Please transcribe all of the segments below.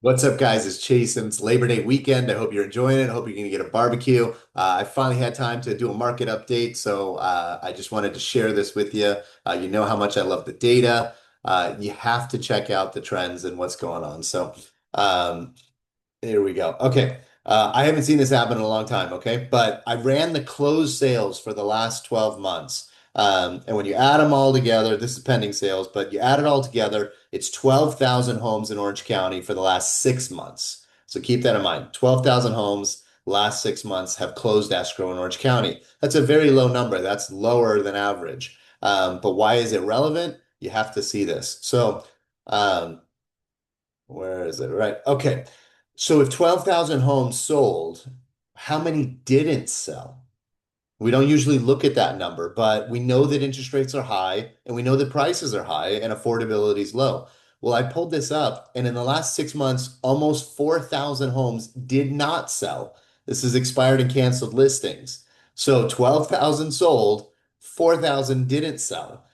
What's up, guys? It's Chasin. It's Labor Day weekend. I hope you're enjoying it. I hope you're going to get a barbecue. I finally had time to do a market update, so I just wanted to share this with you. You know how much I love the data. You have to check out the trends and what's going on. Um, Here we go. Okay. I haven't seen this happen in a long time, okay? But I ran the closed sales for the last 12 months. And when you add them all together, this is pending sales, but you add it all together, it's 12,000 homes in Orange County for the last 6 months. So keep that in mind. 12,000 homes last 6 months have closed escrow in Orange County. That's a very low number. That's lower than average. But why is it relevant? You have to see this. Um, where is it? Right. Okay. So if 12,000 homes sold, how many didn't sell? We don't usually look at that number, but we know that interest rates are high and we know that prices are high and affordability is low. Well, I pulled this up, and in the last 6 months, almost 4,000 homes did not sell. This is expired and canceled listings. So 12,000 sold, 4,000 didn't sell.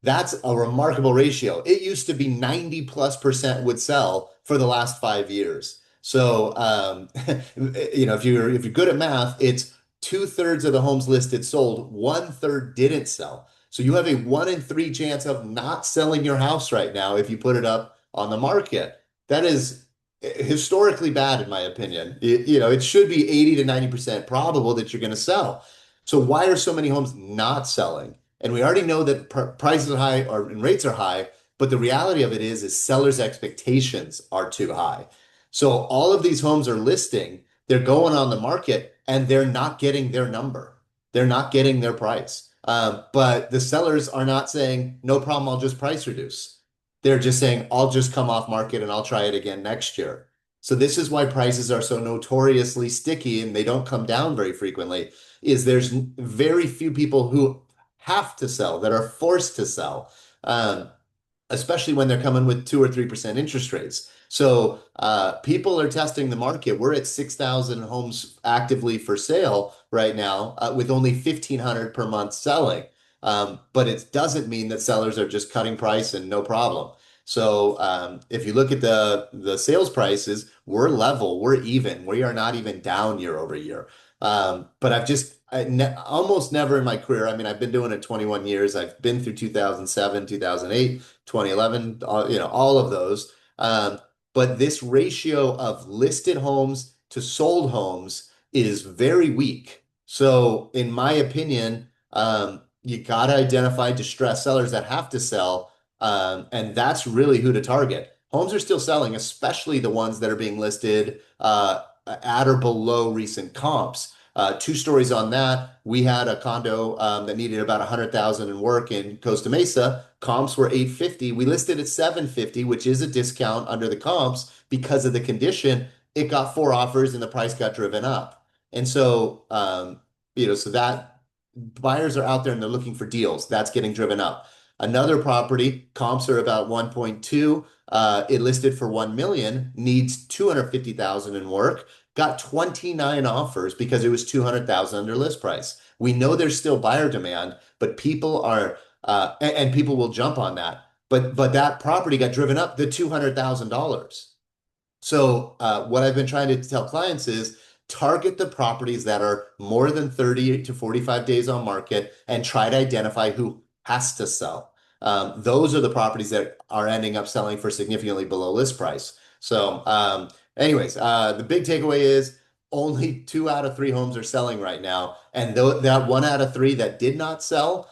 That's a remarkable ratio. It used to be 90+% would sell for the last 5 years. If you're good at math, it's two-thirds of the homes listed sold, one-third didn't sell. So you have a 1 in 3 chance of not selling your house right now if you put it up on the market. That is historically bad, in my opinion. It should be 80 to 90% probable that you're going to sell. So why are so many homes not selling? And we already know that prices are high and rates are high, but the reality of it is sellers' expectations are too high. So all of these homes are listing, they're going on the market, and they're not getting their number. They're not getting their price. But the sellers are not saying, no problem, I'll just price reduce. They're just saying, I'll just come off market and I'll try it again next year. So this is why prices are so notoriously sticky and they don't come down very frequently, is there's very few people who have to sell, that are forced to sell, especially when they're coming with 2 or 3% interest rates. So people are testing the market. We're at 6,000 homes actively for sale right now, with only 1,500 per month selling. But it doesn't mean that sellers are just cutting price and no problem. So if you look at the sales prices, we're level, we're even. We are not even down year over year. But almost never in my career. I mean, I've been doing it 21 years. I've been through 2007, 2008, 2011, all of those. But this ratio of listed homes to sold homes is very weak. So, in my opinion, you got to identify distressed sellers that have to sell, and that's really who to target. Homes are still selling, especially the ones that are being listed at or below recent comps. Two stories on that. We had a condo that needed about 100,000 in work in Costa Mesa. Comps were 850. We listed at 750, which is a discount under the comps because of the condition. It got 4 offers and the price got driven up. And so that buyers are out there and they're looking for deals. That's getting driven up. Another property, comps are about 1.2. It listed for 1 million, needs 250,000 in work, got 29 offers because it was 200,000 under list price. We know there's still buyer demand, but people are and people will jump on that. But that property got driven up to $200,000. So what I've been trying to tell clients is target the properties that are more than 30 to 45 days on market and try to identify who has to sell. Those are the properties that are ending up selling for significantly below list price. The big takeaway is only 2 out of 3 homes are selling right now. And that 1 out of 3 that did not sell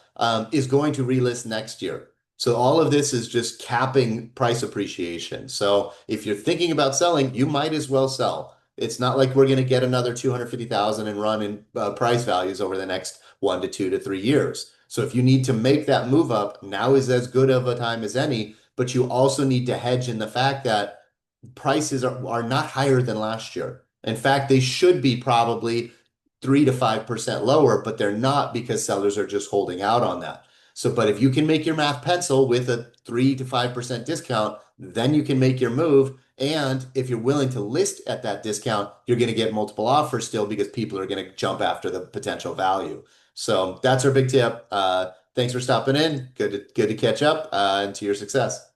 is going to relist next year. So all of this is just capping price appreciation. So if you're thinking about selling, you might as well sell. It's not like we're going to get another 250,000 and run in price values over the next 1 to 2 to 3 years. So if you need to make that move up, now is as good of a time as any, but you also need to hedge in the fact that prices are not higher than last year. In fact, they should be probably 3 to 5% lower, but they're not because sellers are just holding out on that. So, but if you can make your math pencil with a 3 to 5% discount, then you can make your move. And if you're willing to list at that discount, you're going to get multiple offers still because people are going to jump after the potential value. So that's our big tip. Thanks for stopping in. Good to catch up, and to your success.